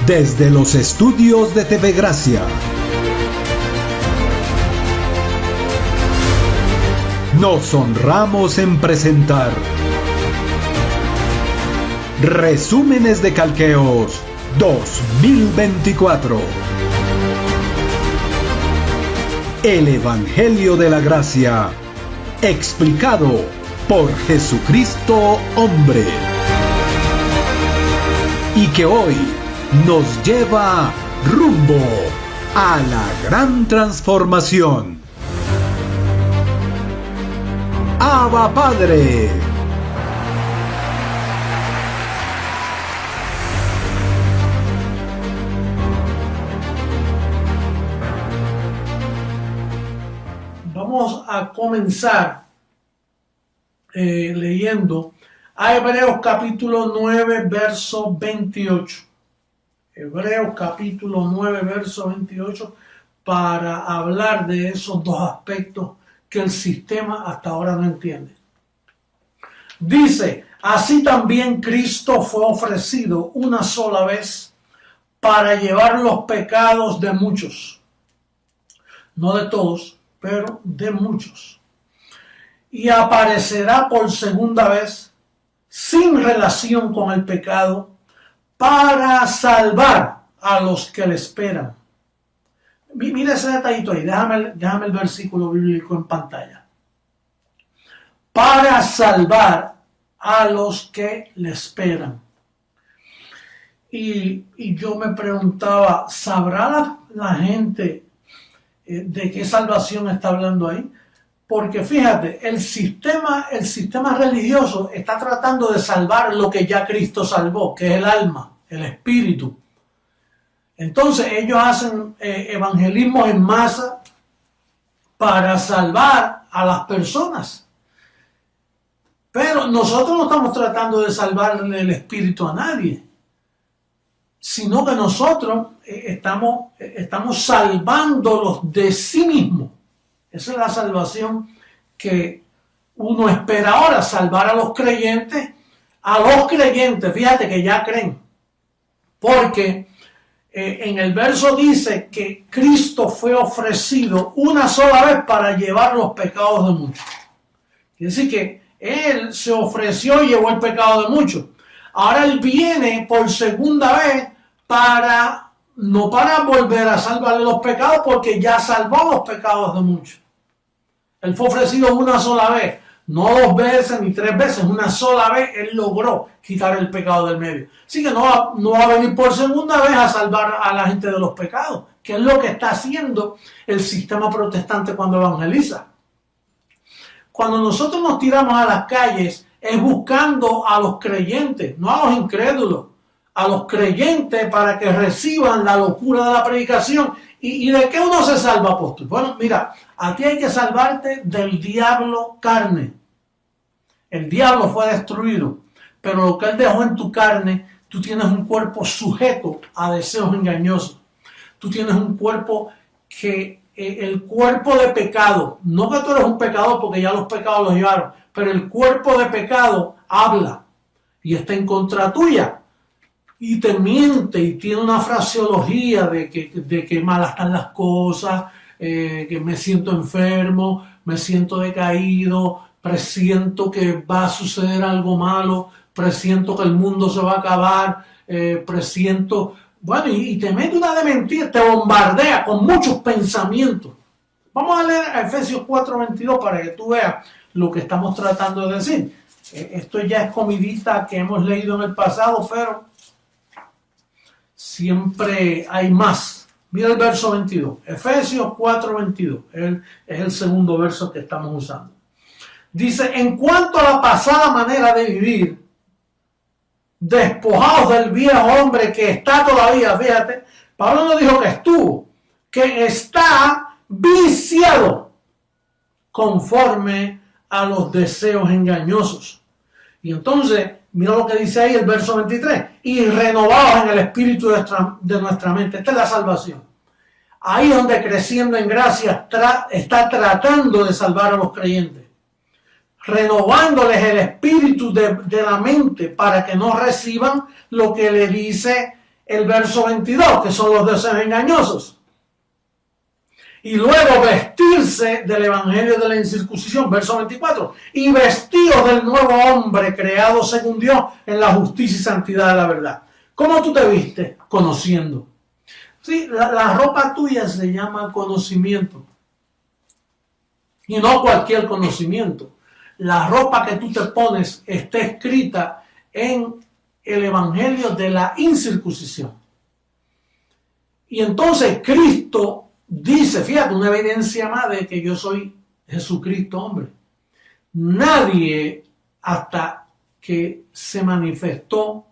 Desde los estudios de TV Gracia, nos honramos en presentar Resúmenes de Calqueos 2024. El Evangelio de la Gracia, explicado por Jesucristo hombre. Y que hoy nos lleva rumbo a la gran transformación. ¡Abba Padre! Vamos a comenzar leyendo a Hebreos capítulo 9, verso 28. Hebreos capítulo 9, verso 28, para hablar de esos dos aspectos que el sistema hasta ahora no entiende. Dice: así también Cristo fue ofrecido una sola vez para llevar los pecados de muchos, no de todos, pero de muchos, y aparecerá por segunda vez sin relación con el pecado para salvar a los que le esperan. Mira ese detallito ahí, déjame el versículo bíblico en pantalla. Para salvar a los que le esperan. Y yo me preguntaba, ¿sabrá la gente de qué salvación está hablando ahí? Porque fíjate, el sistema religioso está tratando de salvar lo que ya Cristo salvó, que es el alma, el espíritu. Entonces ellos hacen evangelismo en masa para salvar a las personas. Pero nosotros no estamos tratando de salvarle el espíritu a nadie, sino que nosotros estamos salvándolos de sí mismos. Esa es la salvación que uno espera ahora, salvar a los creyentes, fíjate que ya creen, porque en el verso dice que Cristo fue ofrecido una sola vez para llevar los pecados de muchos. Quiere decir que Él se ofreció y llevó el pecado de muchos. Ahora Él viene por segunda vez no para volver a salvarle los pecados, porque ya salvó los pecados de muchos. Él fue ofrecido una sola vez, no 2 veces ni 3 veces, una sola vez Él logró quitar el pecado del medio. Así que no va a venir por segunda vez a salvar a la gente de los pecados, que es lo que está haciendo el sistema protestante cuando evangeliza. Cuando nosotros nos tiramos a las calles es buscando a los creyentes, no a los incrédulos, a los creyentes para que reciban la locura de la predicación. ¿Y de qué uno se salva, apóstol? Bueno, mira, a ti hay que salvarte del diablo carne. El diablo fue destruido, pero lo que él dejó en tu carne, tú tienes un cuerpo sujeto a deseos engañosos. Tú tienes un cuerpo que, el cuerpo de pecado, no que tú eres un pecador porque ya los pecados los llevaron, pero el cuerpo de pecado habla y está en contra tuya. Y te miente y tiene una fraseología de que malas están las cosas, que me siento enfermo, me siento decaído, presiento que va a suceder algo malo, presiento que el mundo se va a acabar, presiento... Bueno, y te mete una de mentira, te bombardea con muchos pensamientos. Vamos a leer a Efesios 4:22 para que tú veas lo que estamos tratando de decir. Esto ya es comidita que hemos leído en el pasado, pero siempre hay más. Mira el verso 22. Efesios 4:22. Es el segundo verso que estamos usando. Dice: en cuanto a la pasada manera de vivir, despojados del viejo hombre que está todavía, fíjate, Pablo no dijo que estuvo, que está viciado conforme a los deseos engañosos. Y entonces, mira lo que dice ahí el verso 23, y renovados en el espíritu de nuestra mente. Esta es la salvación. Ahí es donde creciendo en gracia está tratando de salvar a los creyentes, renovándoles el espíritu de la mente para que no reciban lo que le dice el verso 22, que son los deseos engañosos. Y luego vestirse del evangelio de la incircuncisión, verso 24. Y vestidos del nuevo hombre creado según Dios en la justicia y santidad de la verdad. ¿Cómo tú te vistes? Conociendo. Sí, la ropa tuya se llama conocimiento. Y no cualquier conocimiento. La ropa que tú te pones está escrita en el evangelio de la incircuncisión. Y entonces Cristo dice, fíjate, una evidencia más de que yo soy Jesucristo hombre. Nadie hasta que se manifestó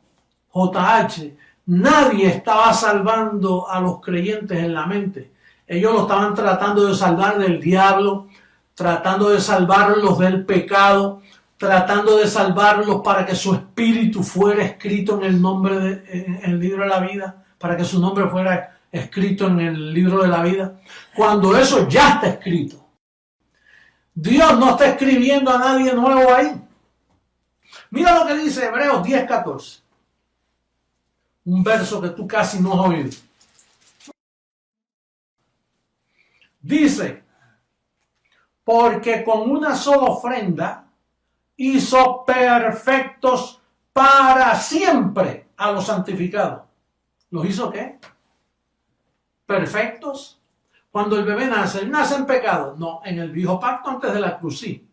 JH, nadie estaba salvando a los creyentes en la mente. Ellos lo estaban tratando de salvar del diablo, tratando de salvarlos del pecado, tratando de salvarlos para que su espíritu fuera escrito en el nombre en el libro de la vida, para que su nombre fuera escrito en el libro de la vida, cuando eso ya está escrito. Dios no está escribiendo a nadie nuevo ahí. Mira lo que dice Hebreos 10:14. Un verso que tú casi no has oído. Dice, porque con una sola ofrenda hizo perfectos para siempre a los santificados. ¿Los hizo qué? Perfectos. Cuando el bebé nace, ¿él nace en pecado? No, en el viejo pacto antes de la cruz sí.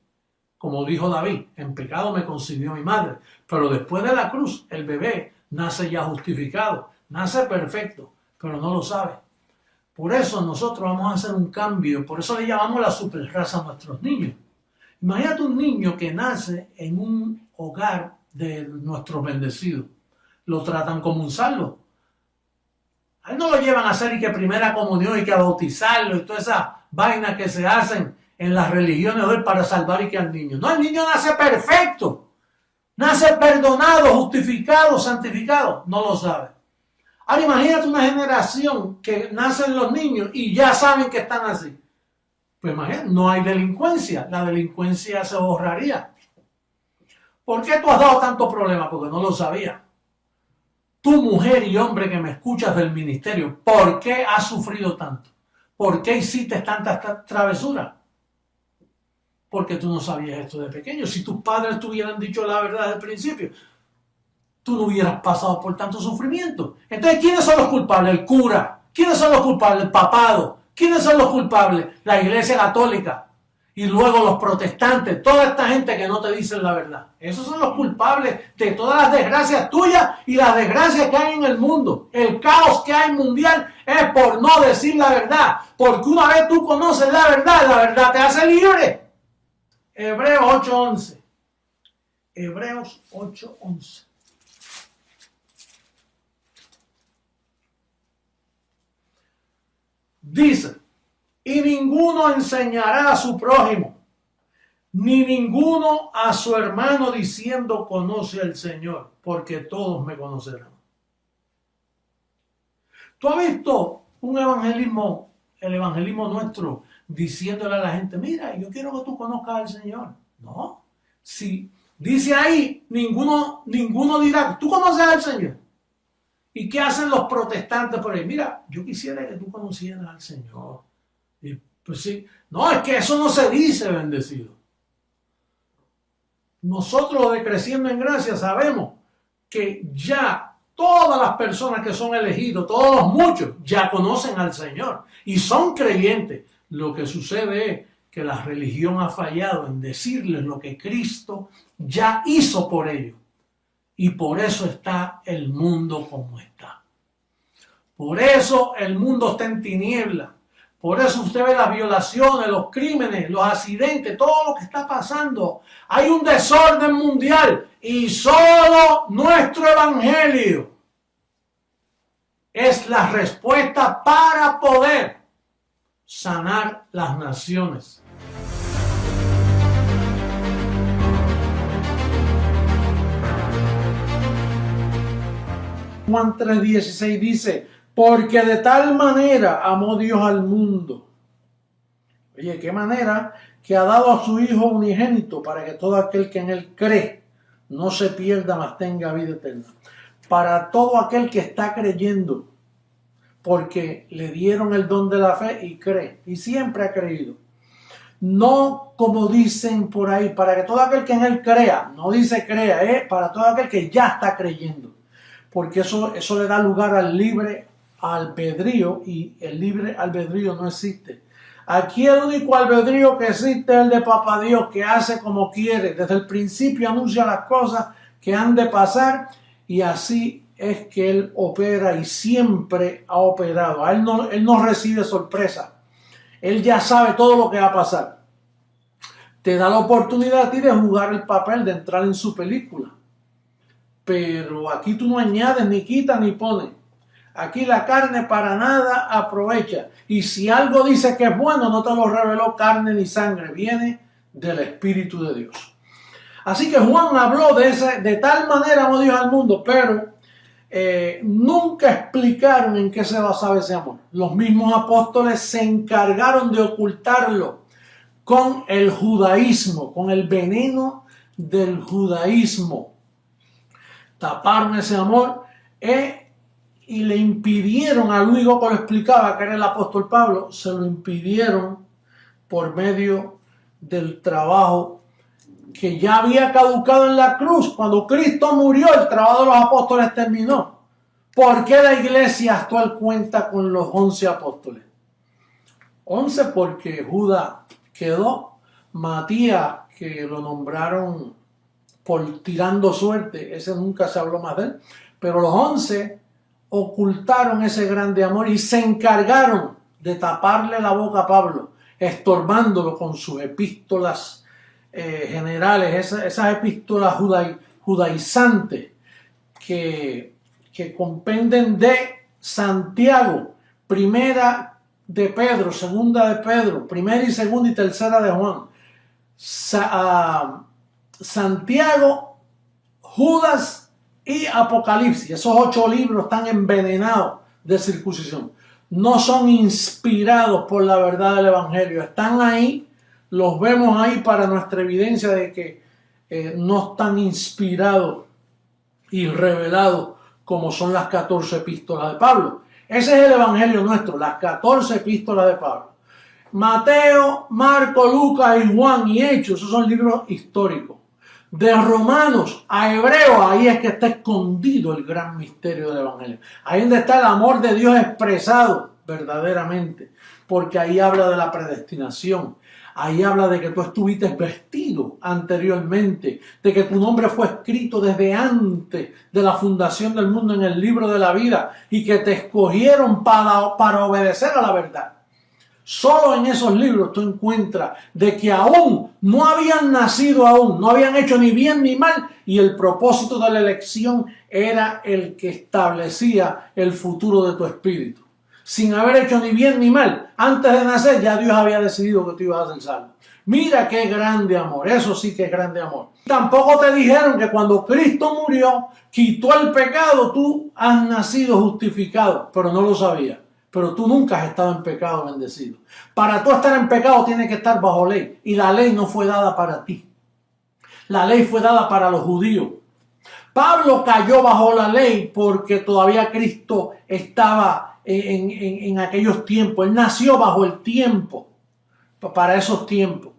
Como dijo David, en pecado me concibió mi madre. Pero después de la cruz, el bebé nace ya justificado, nace perfecto, pero no lo sabe. Por eso nosotros vamos a hacer un cambio, por eso le llamamos la superraza a nuestros niños. Imagínate un niño que nace en un hogar de nuestros bendecidos. Lo tratan como un salvo. A él no lo llevan a hacer y que primera comunión y que a bautizarlo y todas esas vainas que se hacen en las religiones de hoy para salvar y que al niño. No, el niño nace perfecto. Nace perdonado, justificado, santificado. No lo sabe. Ahora imagínate una generación que nacen los niños y ya saben que están así. Pues imagínate, no hay delincuencia. La delincuencia se borraría. ¿Por qué tú has dado tanto problema? Porque no lo sabía. Tú, mujer y hombre que me escuchas del ministerio, ¿por qué has sufrido tanto? ¿Por qué hiciste tantas travesuras? Porque tú no sabías esto de pequeño. Si tus padres te hubieran dicho la verdad desde el principio, tú no hubieras pasado por tanto sufrimiento. Entonces, ¿quiénes son los culpables? El cura. ¿Quiénes son los culpables? El papado. ¿Quiénes son los culpables? La Iglesia Católica. Y luego los protestantes. Toda esta gente que no te dicen la verdad. Esos son los culpables de todas las desgracias tuyas y las desgracias que hay en el mundo. El caos que hay mundial es por no decir la verdad. Porque una vez tú conoces la verdad te hace libre. Hebreos 8:11. Hebreos 8:11. Dice, y ninguno enseñará a su prójimo, ni ninguno a su hermano diciendo conoce al Señor, porque todos me conocerán. ¿Tú has visto un evangelismo, el evangelismo nuestro, diciéndole a la gente, mira, yo quiero que tú conozcas al Señor? No. Si dice ahí, ninguno dirá, ¿tú conoces al Señor? ¿Y qué hacen los protestantes por ahí? Mira, yo quisiera que tú conocieras al Señor. Y pues sí, no, es que eso no se dice, bendecido. Nosotros de Creciendo en Gracia sabemos que ya todas las personas que son elegidos, todos los muchos, ya conocen al Señor y son creyentes. Lo que sucede es que la religión ha fallado en decirles lo que Cristo ya hizo por ellos. Y por eso está el mundo como está. Por eso el mundo está en tinieblas. Por eso usted ve las violaciones, los crímenes, los accidentes, todo lo que está pasando. Hay un desorden mundial y solo nuestro evangelio es la respuesta para poder sanar las naciones. Juan 3:16 dice, porque de tal manera amó Dios al mundo. Oye, ¿qué manera? Que ha dado a su Hijo unigénito para que todo aquel que en él cree no se pierda, mas tenga vida eterna. para todo aquel que está creyendo, porque le dieron el don de la fe y cree, y siempre ha creído. No como dicen por ahí, para que todo aquel que en él crea, no dice crea, para todo aquel que ya está creyendo, porque eso le da lugar al libre albedrío, y el libre albedrío no existe. Aquí el único albedrío que existe es el de Papá Dios, que hace como quiere, desde el principio anuncia las cosas que han de pasar, y así es que Él opera y siempre ha operado. Él no recibe sorpresa. Él ya sabe todo lo que va a pasar. Te da la oportunidad a ti de jugar el papel, de entrar en su película. Pero aquí tú no añades, ni quitas, ni pones. Aquí la carne para nada aprovecha. Y si algo dice que es bueno, no te lo reveló carne ni sangre. Viene del Espíritu de Dios. Así que Juan habló de tal manera, amó Dios al mundo, pero nunca explicaron en qué se basaba ese amor. Los mismos apóstoles se encargaron de ocultarlo con el judaísmo, con el veneno del judaísmo. Taparon ese amor y le impidieron al único que lo explicaba, que era el apóstol Pablo, se lo impidieron por medio del trabajo que ya había caducado en la cruz. Cuando Cristo murió, el trabajo de los apóstoles terminó. ¿Por qué la iglesia actual cuenta con los 11 apóstoles? 11 porque Judas quedó, Matías, que lo nombraron por tirando suerte, ese nunca se habló más de él, pero los 11 ocultaron ese grande amor y se encargaron de taparle la boca a Pablo, estorbándolo con sus epístolas generales, esas epístolas judaizantes que compenden de Santiago, primera de Pedro, segunda de Pedro, primera y segunda y tercera de Juan, Santiago, Judas y Apocalipsis. Esos 8 libros están envenenados de circuncisión. No son inspirados por la verdad del Evangelio. Están ahí, los vemos ahí para nuestra evidencia de que no están inspirados y revelados como son las 14 epístolas de Pablo. Ese es el Evangelio nuestro, las 14 epístolas de Pablo. Mateo, Marco, Lucas y Juan y Hechos, esos son libros históricos. De Romanos a Hebreos, ahí es que está escondido el gran misterio del Evangelio. Ahí es donde está el amor de Dios expresado verdaderamente, porque ahí habla de la predestinación. Ahí habla de que tú estuviste vestido anteriormente, de que tu nombre fue escrito desde antes de la fundación del mundo en el libro de la vida y que te escogieron para obedecer a la verdad. Solo en esos libros tú encuentras de que aún no habían nacido aún, no habían hecho ni bien ni mal, y el propósito de la elección era el que establecía el futuro de tu espíritu. Sin haber hecho ni bien ni mal, antes de nacer ya Dios había decidido que tú ibas a ser salvo. Mira qué grande amor, eso sí que es grande amor. Tampoco te dijeron que cuando Cristo murió, quitó el pecado, tú has nacido justificado, pero no lo sabías. Pero tú nunca has estado en pecado, bendecido. Para tú estar en pecado tienes que estar bajo ley, y la ley no fue dada para ti. La ley fue dada para los judíos. Pablo cayó bajo la ley porque todavía Cristo estaba en aquellos tiempos. Él nació bajo el tiempo, para esos tiempos.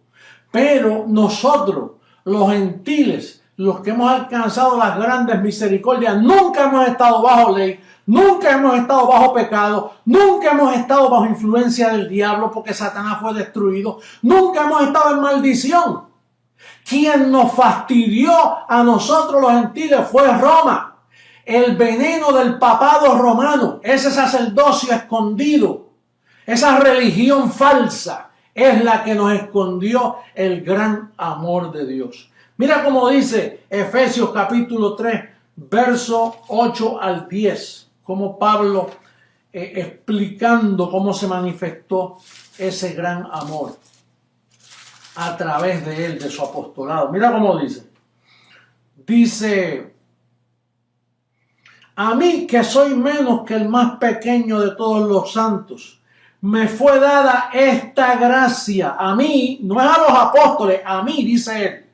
Pero nosotros, los gentiles, los que hemos alcanzado las grandes misericordias, nunca hemos estado bajo ley, nunca hemos estado bajo pecado, nunca hemos estado bajo influencia del diablo porque Satanás fue destruido, nunca hemos estado en maldición. Quien nos fastidió a nosotros los gentiles fue Roma, el veneno del papado romano, ese sacerdocio escondido, esa religión falsa es la que nos escondió el gran amor de Dios. Mira cómo dice Efesios capítulo 3, verso 8 al 10, como Pablo explicando cómo se manifestó ese gran amor a través de él, de su apostolado. Mira cómo dice. Dice, a mí que soy menos que el más pequeño de todos los santos, me fue dada esta gracia. A mí, no es a los apóstoles, a mí, dice él,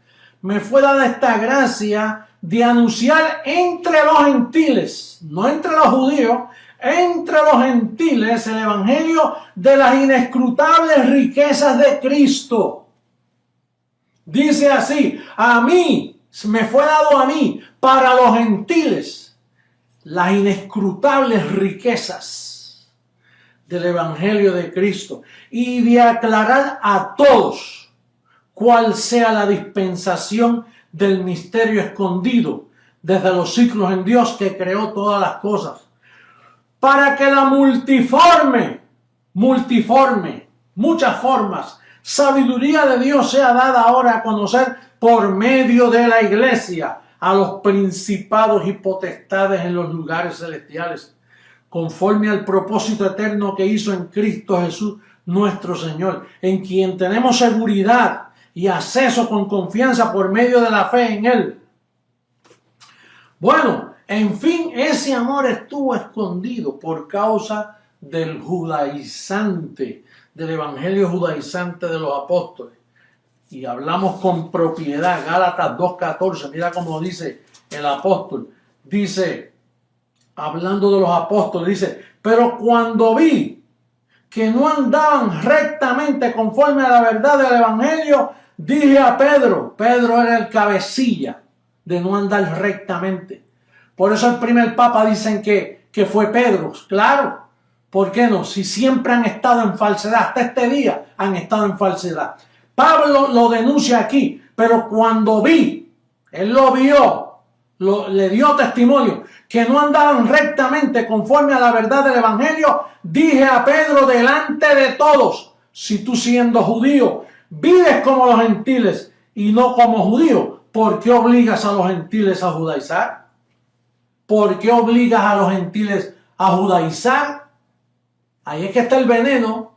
me fue dada esta gracia de anunciar entre los gentiles, no entre los judíos, entre los gentiles, el evangelio de las inescrutables riquezas de Cristo. Dice así: a mí, me fue dado a mí, para los gentiles, las inescrutables riquezas del evangelio de Cristo, y de aclarar a todos cuál sea la dispensación del misterio escondido desde los siglos en Dios, que creó todas las cosas, para que la multiforme, muchas formas, sabiduría de Dios sea dada ahora a conocer por medio de la iglesia a los principados y potestades en los lugares celestiales, conforme al propósito eterno que hizo en Cristo Jesús nuestro Señor, en quien tenemos seguridad y acceso con confianza por medio de la fe en Él. Bueno, en fin, ese amor estuvo escondido por causa del judaizante, del evangelio judaizante de los apóstoles. Y hablamos con propiedad. Gálatas 2:14, mira cómo dice el apóstol. Dice, hablando de los apóstoles, dice: pero cuando vi que no andaban rectamente conforme a la verdad del evangelio, dije a Pedro era el cabecilla de no andar rectamente. Por eso el primer papa dicen que fue Pedro. Claro, ¿por qué no? Si siempre han estado en falsedad, hasta este día han estado en falsedad. Pablo lo denuncia aquí, pero cuando vi, él lo vio, le dio testimonio, que no andaban rectamente conforme a la verdad del evangelio, dije a Pedro delante de todos: si tú, siendo judío, vives como los gentiles y no como judío, ¿por qué obligas a los gentiles a judaizar? ¿Por qué obligas a los gentiles a judaizar? Ahí es que está el veneno.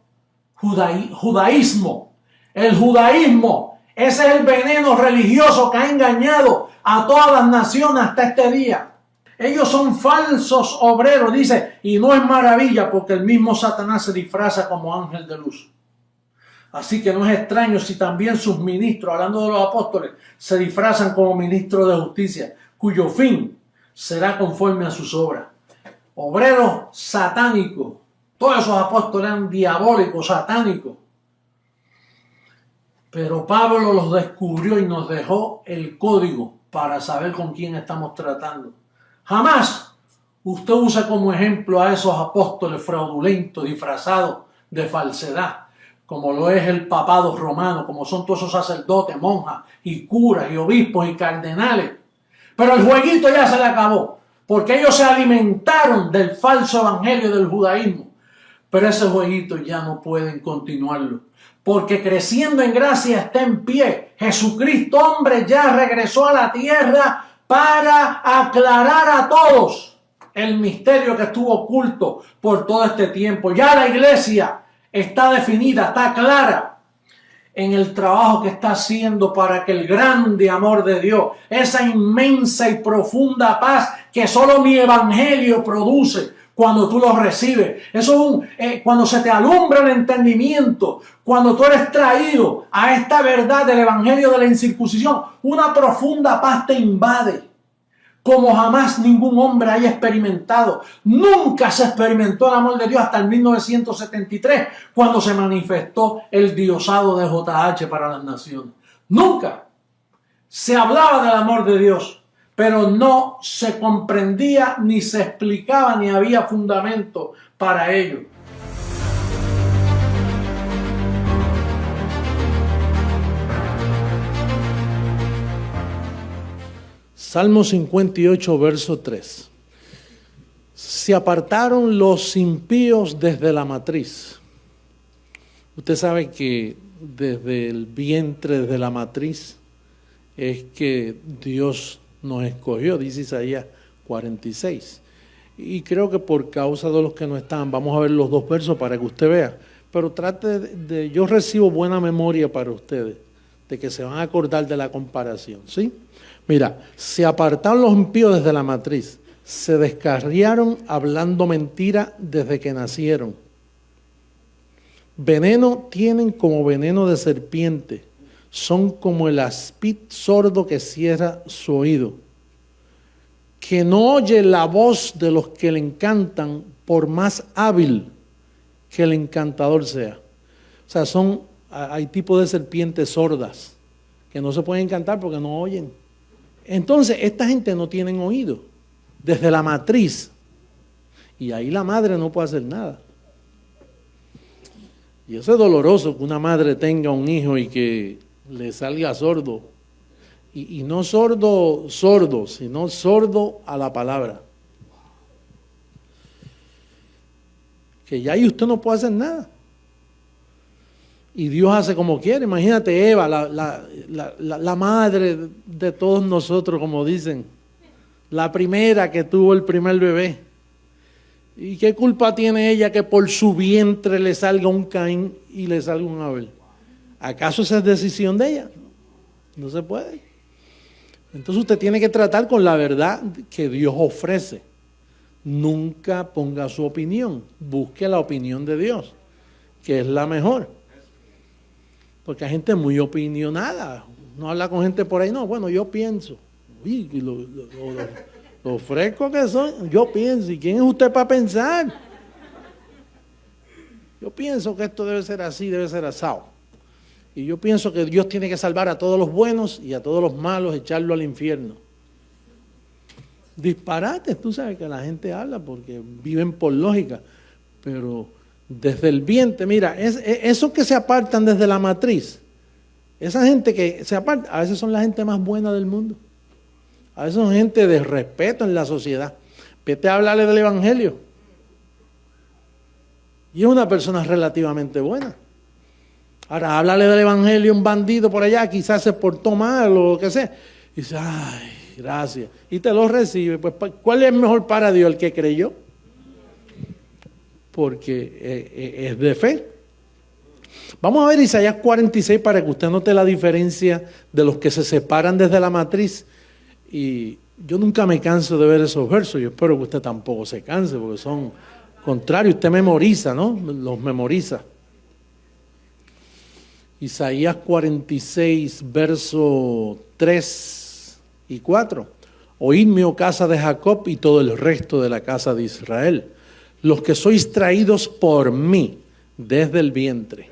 Judaísmo. El judaísmo, ese es el veneno religioso que ha engañado a todas las naciones hasta este día. Ellos son falsos obreros, dice, y no es maravilla, porque el mismo Satanás se disfraza como ángel de luz. Así que no es extraño si también sus ministros, hablando de los apóstoles, se disfrazan como ministros de justicia, cuyo fin será conforme a sus obras. Obreros satánicos. Todos esos apóstoles eran diabólicos, satánicos. Pero Pablo los descubrió y nos dejó el código para saber con quién estamos tratando. Jamás usted use como ejemplo a esos apóstoles fraudulentos, disfrazados de falsedad, como lo es el papado romano, como son todos esos sacerdotes, monjas y curas y obispos y cardenales. Pero el jueguito ya se le acabó, porque ellos se alimentaron del falso evangelio del judaísmo. Pero ese jueguito ya no pueden continuarlo, porque creciendo en gracia está en pie. Jesucristo, hombre, ya regresó a la tierra para aclarar a todos el misterio que estuvo oculto por todo este tiempo. Ya la iglesia está definida, está clara en el trabajo que está haciendo para que el grande amor de Dios, esa inmensa y profunda paz que solo mi evangelio produce cuando tú lo recibes, eso es cuando se te alumbra el entendimiento, cuando tú eres traído a esta verdad del evangelio de la incircuncisión, una profunda paz te invade, como jamás ningún hombre haya experimentado. Nunca se experimentó el amor de Dios hasta el 1973, cuando se manifestó el diosado de JH para las naciones. Nunca se hablaba del amor de Dios, pero no se comprendía, ni se explicaba, ni había fundamento para ello. Salmo 58, verso 3. Se apartaron los impíos desde la matriz. Usted sabe que desde el vientre, desde la matriz, es que Dios nos escogió, dice Isaías 46. Y creo que por causa de los que no están, vamos a ver los dos versos para que usted vea. Pero trate yo recibo buena memoria para ustedes, de que se van a acordar de la comparación, ¿sí? Mira, se apartaron los impíos desde la matriz, se descarriaron hablando mentira desde que nacieron. Veneno tienen como veneno de serpiente, son como el aspid sordo que cierra su oído. que no oye la voz de los que le encantan, por más hábil que el encantador sea. O sea, hay tipos de serpientes sordas que no se pueden encantar porque no oyen. Entonces, esta gente no tienen oído desde la matriz, y ahí la madre no puede hacer nada. Y eso es doloroso, que una madre tenga un hijo y que le salga sordo. Y no sordo, sino sordo a la palabra. Que ya ahí usted no puede hacer nada. Y Dios hace como quiere. Imagínate Eva, la madre de todos nosotros, como dicen. La primera que tuvo el primer bebé. ¿Y qué culpa tiene ella que por su vientre le salga un Caín y le salga un Abel? ¿Acaso esa es decisión de ella? No se puede. Entonces usted tiene que tratar con la verdad que Dios ofrece. Nunca ponga su opinión. Busque la opinión de Dios, que es la mejor. Porque hay gente muy opinionada. No habla con gente por ahí. No, bueno, yo pienso. Uy, lo fresco que son, yo pienso. ¿Y quién es usted para pensar? Yo pienso que esto debe ser así, debe ser asado. Y yo pienso que Dios tiene que salvar a todos los buenos y a todos los malos, echarlo al infierno. Disparates, tú sabes que la gente habla porque viven por lógica. Pero desde el vientre, mira, esos que se apartan desde la matriz, esa gente que se aparta, a veces son la gente más buena del mundo. A veces son gente de respeto en la sociedad. Vete a hablarle del evangelio. Y es una persona relativamente buena. Ahora, háblale del evangelio a un bandido por allá, quizás se portó mal o lo que sea. Y dice, ay, gracias. Y te lo recibe. Pues, ¿cuál es mejor para Dios? El que creyó. Porque es de fe. Vamos a ver Isaías 46 para que usted note la diferencia de los que se separan desde la matriz. Y yo nunca me canso de ver esos versos. Yo espero que usted tampoco se canse porque son contrarios. Usted memoriza, ¿no? Los memoriza. Isaías 46, versos 3 y 4. Oídme, oh casa de Jacob, y todo el resto de la casa de Israel, los que sois traídos por mí desde el vientre.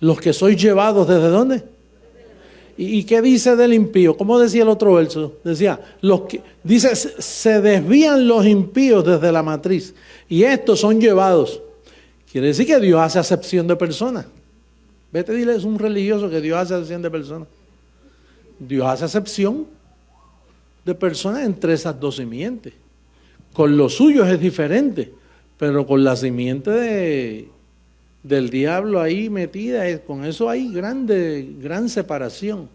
Los que sois llevados ¿desde dónde? ¿Y qué dice del impío? ¿Cómo decía el otro verso? Decía, dice, se desvían los impíos desde la matriz, y estos son llevados. Quiere decir que Dios hace acepción de personas. Vete, dile, es un religioso que Dios hace acepción de personas. Dios hace acepción de personas entre esas dos simientes. Con los suyos es diferente, pero con la simiente del diablo ahí metida, con eso hay gran separación.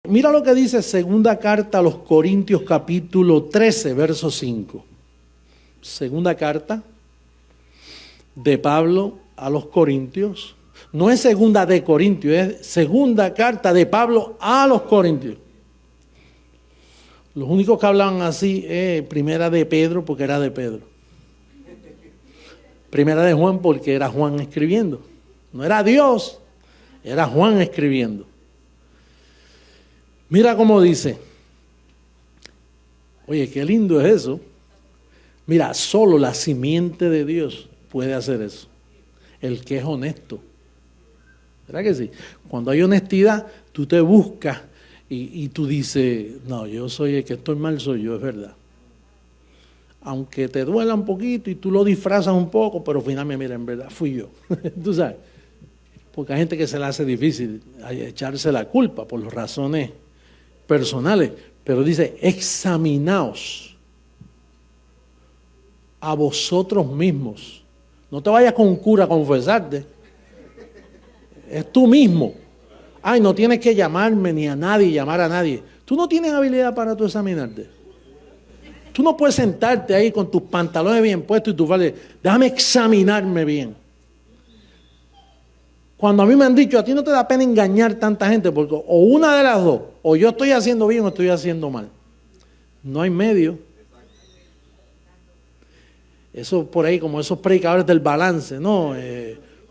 Mira lo que dice segunda carta a los Corintios capítulo 13, verso 5. Segunda carta de Pablo a los Corintios. No es segunda de Corintios, es segunda carta de Pablo a los Corintios. Los únicos que hablaban así es primera de Pedro, porque era de Pedro. Primera de Juan, porque era Juan escribiendo. No era Dios, era Juan escribiendo. Mira cómo dice. Oye, qué lindo es eso. Mira, solo la simiente de Dios puede hacer eso. El que es honesto. ¿Verdad que sí? Cuando hay honestidad, tú te buscas y tú dices, no, yo soy el que estoy mal, soy yo, es verdad. Aunque te duela un poquito y tú lo disfrazas un poco, pero finalmente, mira, en verdad fui yo. Tú sabes, porque hay gente que se le hace difícil echarse la culpa por razones personales, pero dice, examinaos a vosotros mismos. No te vayas con un cura a confesarte. Es tú mismo. Ay, no tienes que llamarme ni a nadie, llamar a nadie. Tú no tienes habilidad para tú examinarte. Tú no puedes sentarte ahí con tus pantalones bien puestos y tu falda. Déjame examinarme bien. Cuando a mí me han dicho, a ti no te da pena engañar tanta gente, porque o una de las dos, o yo estoy haciendo bien o estoy haciendo mal. No hay medio. Eso por ahí, como esos predicadores del balance, no,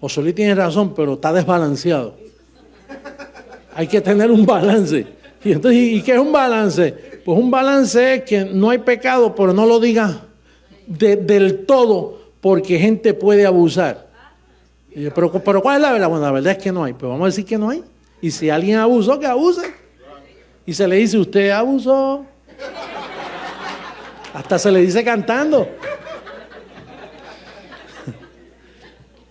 José Luis tiene razón, pero está desbalanceado. Hay que tener un balance. Y entonces, ¿y qué es un balance? Pues un balance es que no hay pecado, pero no lo digas del todo, porque gente puede abusar. Pero ¿cuál es la verdad? Bueno, la verdad es que no hay. Pues vamos a decir que no hay. Y si alguien abusó, que abuse. Y se le dice, usted abusó. Hasta se le dice cantando.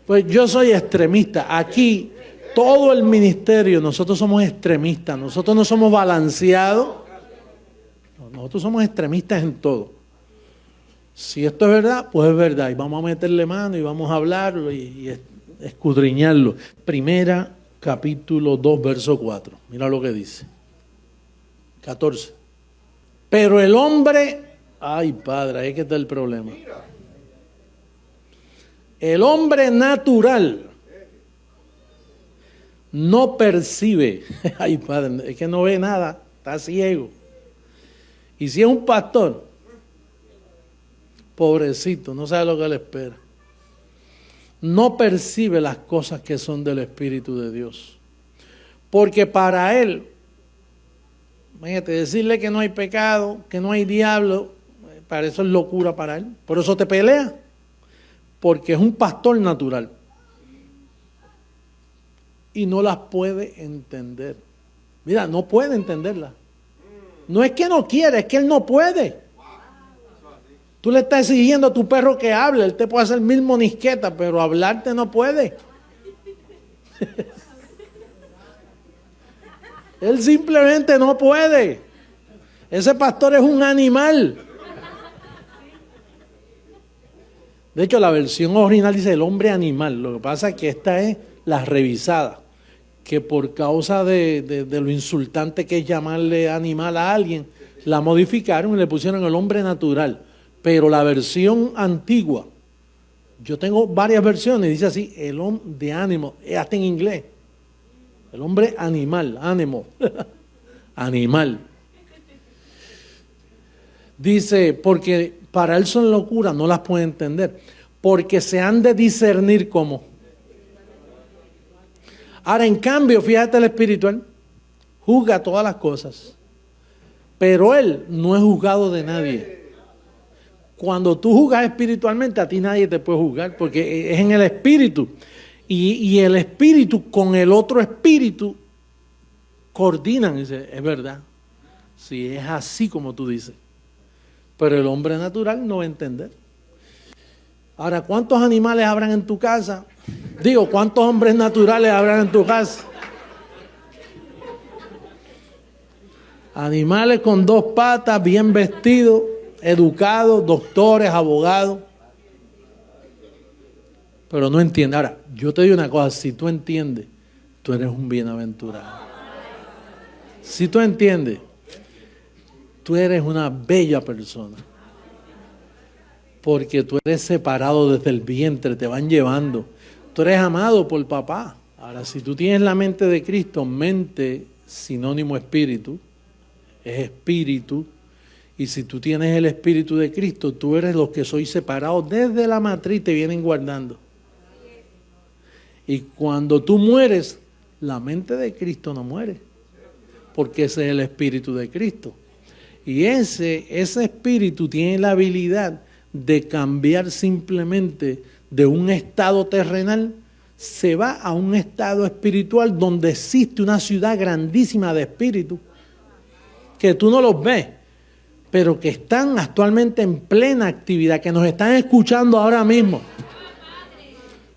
Pues yo soy extremista. Aquí, todo el ministerio, nosotros somos extremistas. Nosotros no somos balanceados. Nosotros somos extremistas en todo. Si esto es verdad, pues es verdad. Y vamos a meterle mano y vamos a hablarlo y escudriñarlo. Primera, capítulo 2, verso 4. Mira lo que dice. 14. Pero el hombre... Ay, padre, ahí que está el problema. El hombre natural no percibe. Ay, padre, es que no ve nada. Está ciego. Y si es un pastor, pobrecito, no sabe lo que le espera. No percibe las cosas que son del Espíritu de Dios. Porque para él, imagínate, decirle que no hay pecado, que no hay diablo, para eso es locura para él. Por eso te pelea. Porque es un pastor natural. Y no las puede entender. Mira, no puede entenderlas. No es que no quiere, es que él no puede. Tú le estás exigiendo a tu perro que hable, él te puede hacer 1000 monisquetas, pero hablarte no puede. Él simplemente no puede. Ese pastor es un animal. De hecho, la versión original dice el hombre animal. Lo que pasa es que esta es la revisada. Que por causa de lo insultante que es llamarle animal a alguien, la modificaron y le pusieron el hombre natural. Pero la versión antigua, yo tengo varias versiones, dice así, el hombre de ánimo, hasta en inglés. El hombre animal, ánimo, animal. Dice, porque para él son locuras, no las puede entender. Porque se han de discernir como. Ahora, en cambio, fíjate el espiritual, juzga todas las cosas, pero él no es juzgado de nadie. Cuando tú juzgas espiritualmente, a ti nadie te puede juzgar, porque es en el espíritu. Y el espíritu con el otro espíritu coordinan. Y dice, es verdad, si es así como tú dices. Pero el hombre natural no va a entender. Ahora, ¿cuántos animales habrán en tu casa? Digo, ¿cuántos hombres naturales habrán en tu casa? Animales con 2 patas, bien vestidos, educados, doctores, abogados. Pero no entiende. Ahora, yo te digo una cosa, si tú entiendes, tú eres un bienaventurado. Si tú entiendes, tú eres una bella persona. Porque tú eres separado desde el vientre, te van llevando. Tú eres amado por papá. Ahora, si tú tienes la mente de Cristo, mente sinónimo espíritu, es espíritu. Y si tú tienes el espíritu de Cristo, tú eres los que sois separados desde la matriz, te vienen guardando. Y cuando tú mueres, la mente de Cristo no muere. Porque ese es el espíritu de Cristo. Y ese espíritu tiene la habilidad de cambiar simplemente de un estado terrenal, se va a un estado espiritual donde existe una ciudad grandísima de espíritus que tú no los ves, pero que están actualmente en plena actividad, que nos están escuchando ahora mismo.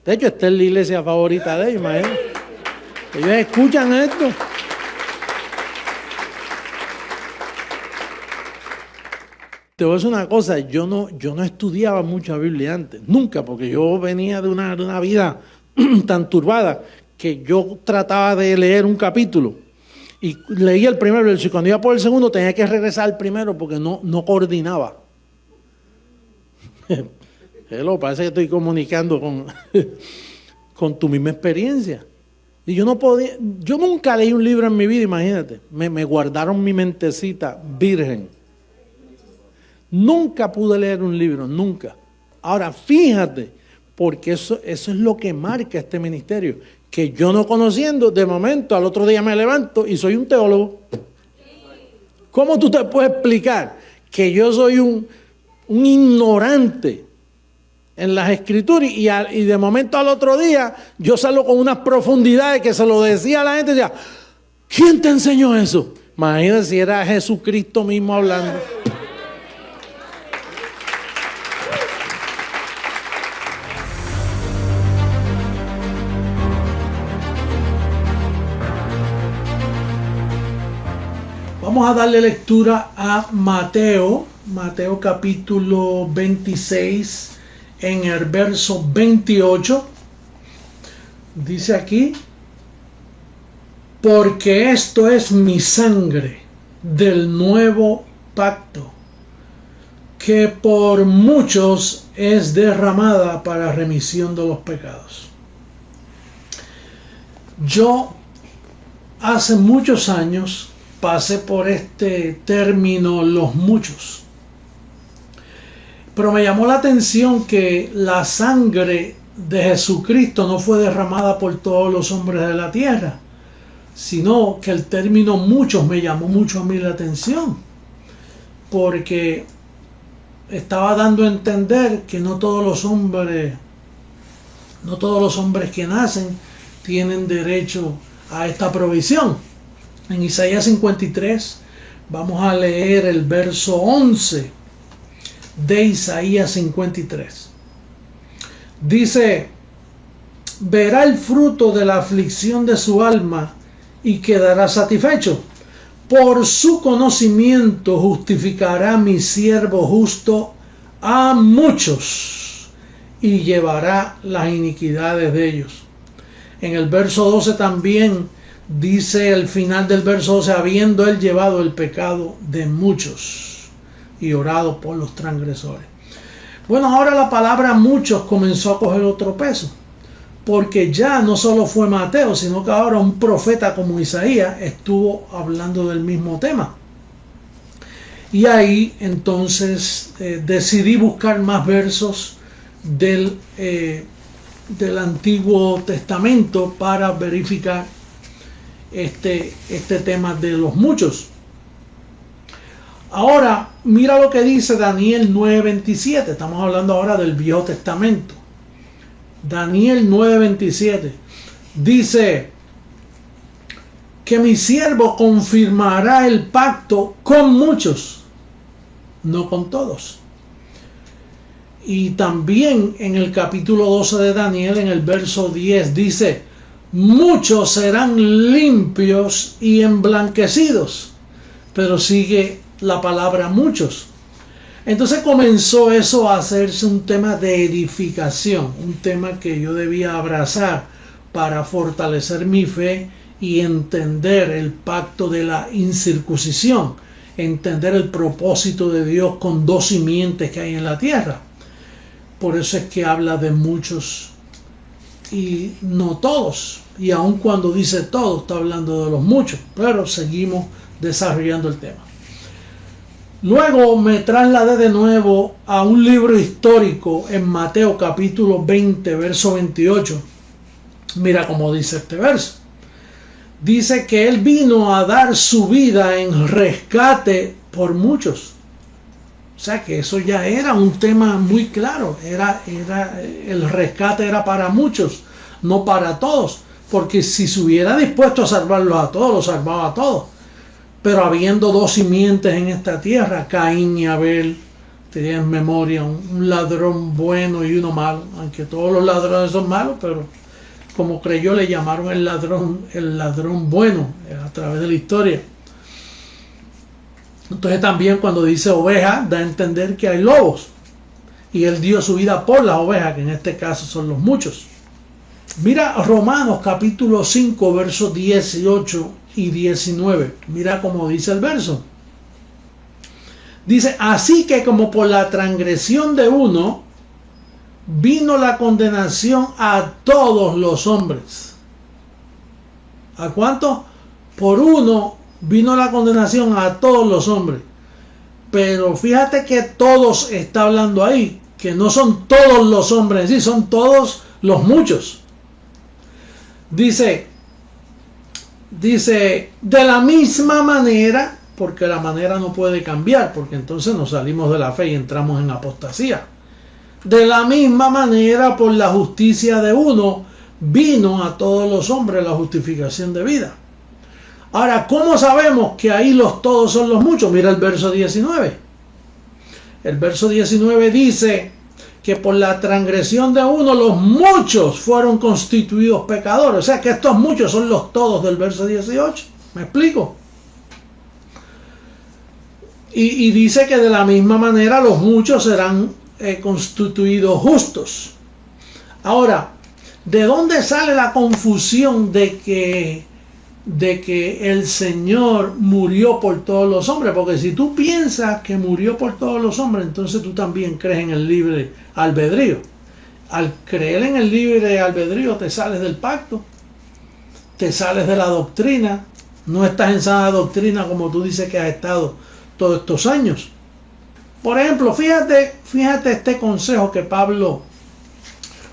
De hecho, esta es la iglesia favorita de ellos, imagínate. Ellos escuchan esto. Te voy a decir una cosa, yo no estudiaba mucha Biblia antes, nunca, porque yo venía de una vida tan turbada que yo trataba de leer un capítulo y leía el primer verso y cuando iba por el segundo tenía que regresar al primero porque no coordinaba. Parece que estoy comunicando con tu misma experiencia. Y yo nunca leí un libro en mi vida, imagínate, me guardaron mi mentecita virgen. Nunca pude leer un libro, nunca. Ahora, fíjate, porque eso es lo que marca este ministerio. Que yo no conociendo, de momento, al otro día me levanto y soy un teólogo. ¿Cómo tú te puedes explicar que yo soy un ignorante en las escrituras y de momento al otro día yo salgo con unas profundidades que se lo decía a la gente? Decía, ¿quién te enseñó eso? Imagínense si era Jesucristo mismo hablando. Vamos a darle lectura a Mateo capítulo 26, en el verso 28. Dice aquí: porque esto es mi sangre del nuevo pacto, que por muchos es derramada para remisión de los pecados. Yo hace muchos años pasé por este término, los muchos, pero me llamó la atención que la sangre de Jesucristo no fue derramada por todos los hombres de la tierra, sino que el término muchos me llamó mucho a mí la atención, porque estaba dando a entender que no todos los hombres que nacen tienen derecho a esta provisión. En Isaías 53 vamos a leer el verso 11 de Isaías 53. Dice: verá el fruto de la aflicción de su alma y quedará satisfecho. Por su conocimiento justificará mi siervo justo a muchos y llevará las iniquidades de ellos. En el verso 12 también dice, al final del verso 12, habiendo él llevado el pecado de muchos y orado por los transgresores. Bueno, ahora la palabra muchos comenzó a coger otro peso, porque ya no solo fue Mateo, sino que ahora un profeta como Isaías estuvo hablando del mismo tema. Y ahí entonces decidí buscar más versos del Antiguo Testamento para verificar este tema de los muchos. Ahora, mira lo que dice Daniel 9:27. Estamos hablando ahora del Viejo Testamento. Daniel 9:27 dice que mi siervo confirmará el pacto con muchos, no con todos. Y también en el capítulo 12 de Daniel, en el verso 10, dice: muchos serán limpios y emblanquecidos. Pero sigue la palabra muchos. Entonces comenzó eso a hacerse un tema de edificación, un tema que yo debía abrazar para fortalecer mi fe y entender el pacto de la incircuncisión, entender el propósito de Dios con dos simientes que hay en la tierra. Por eso es que habla de muchos y no todos. Y aun cuando dice todos, está hablando de los muchos. Pero seguimos desarrollando el tema. Luego me trasladé de nuevo a un libro histórico en Mateo capítulo 20, verso 28. Mira cómo dice este verso. Dice que él vino a dar su vida en rescate por muchos. O sea que eso ya era un tema muy claro. El rescate era para muchos, no para todos. Porque si se hubiera dispuesto a salvarlos a todos, los salvaba a todos. Pero habiendo dos simientes en esta tierra, Caín y Abel, tenía en memoria un ladrón bueno y uno malo. Aunque todos los ladrones son malos, pero como creyó le llamaron el ladrón bueno a través de la historia. Entonces también cuando dice oveja, da a entender que hay lobos. Y él dio su vida por las ovejas, que en este caso son los muchos. Mira Romanos capítulo 5, versos 18 y 19. Mira cómo dice el verso. Dice: así que como por la transgresión de uno vino la condenación a todos los hombres. ¿A cuánto? Por uno vino la condenación a todos los hombres. Pero fíjate que todos está hablando ahí, que no son todos los hombres en sí, son todos los muchos. Dice, de la misma manera porque la manera no puede cambiar, porque entonces nos salimos de la fe y entramos en apostasía. De la misma manera, por la justicia de uno, vino a todos los hombres la justificación de vida. Ahora, ¿cómo sabemos que ahí los todos son los muchos? Mira el verso 19. El verso 19 dice que por la transgresión de uno los muchos fueron constituidos pecadores. O sea que estos muchos son los todos del verso 18. ¿Me explico? Y dice que de la misma manera los muchos serán constituidos justos. Ahora, ¿de dónde sale la confusión de que el Señor murió por todos los hombres? Porque si tú piensas que murió por todos los hombres, entonces tú también crees en el libre albedrío. Al creer en el libre albedrío te sales del pacto, te sales de la doctrina, no estás en sana doctrina como tú dices que has estado todos estos años. Por ejemplo, fíjate este consejo que Pablo,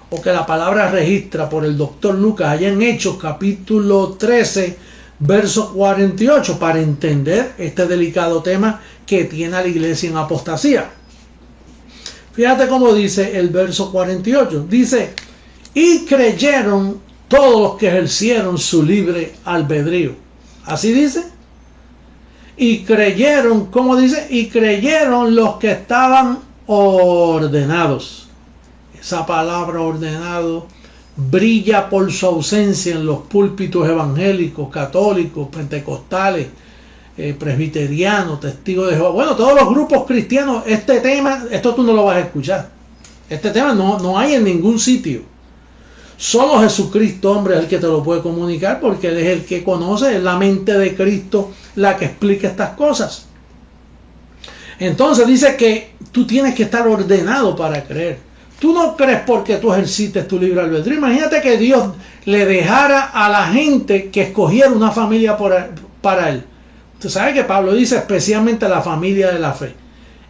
o que la palabra registra por el doctor Lucas allá en Hechos capítulo 13 verso 48, para entender este delicado tema que tiene a la iglesia en apostasía. Fíjate cómo dice el verso 48, dice: y creyeron todos los que ejercieron su libre albedrío. Así dice. Y creyeron, ¿cómo dice? Y creyeron los que estaban ordenados. Esa palabra ordenado brilla por su ausencia en los púlpitos evangélicos, católicos, pentecostales, presbiterianos, testigos de Jehová. Bueno, todos los grupos cristianos, este tema, esto tú no lo vas a escuchar. Este tema no hay en ningún sitio. Solo Jesucristo, hombre, es el que te lo puede comunicar, porque Él es el que conoce, es la mente de Cristo la que explica estas cosas. Entonces dice que tú tienes que estar ordenado para creer. Tú no crees porque tú ejercites tu libre albedrío. Imagínate que Dios le dejara a la gente que escogiera una familia para Él. Tú sabes que Pablo dice especialmente la familia de la fe.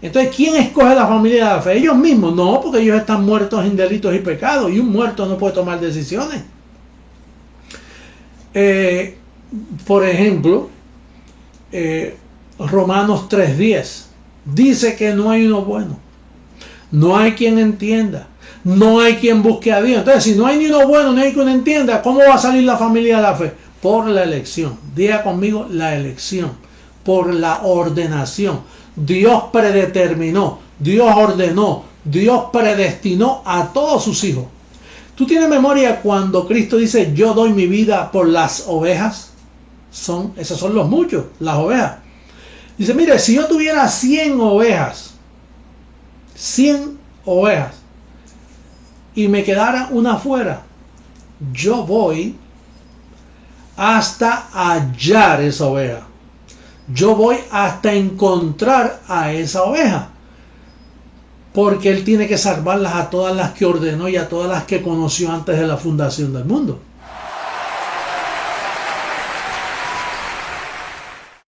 Entonces, ¿quién escoge la familia de la fe? ¿Ellos mismos? No, porque ellos están muertos en delitos y pecados, y un muerto no puede tomar decisiones. Por ejemplo, Romanos 3:10 dice que no hay uno bueno, no hay quien entienda, no hay quien busque a Dios. Entonces, si no hay ni uno bueno, ni hay quien entienda, ¿cómo va a salir la familia de la fe? Por la elección. Diga conmigo, la elección, por la ordenación. Dios predeterminó, Dios ordenó, Dios predestinó a todos sus hijos. ¿Tú tienes memoria cuando Cristo dice, yo doy mi vida por las ovejas? Esos son los muchos, las ovejas. Dice, mire, si yo tuviera 100 ovejas, y me quedara una fuera, yo voy hasta hallar esa oveja. Yo voy hasta encontrar a esa oveja, porque Él tiene que salvarlas a todas las que ordenó y a todas las que conoció antes de la fundación del mundo.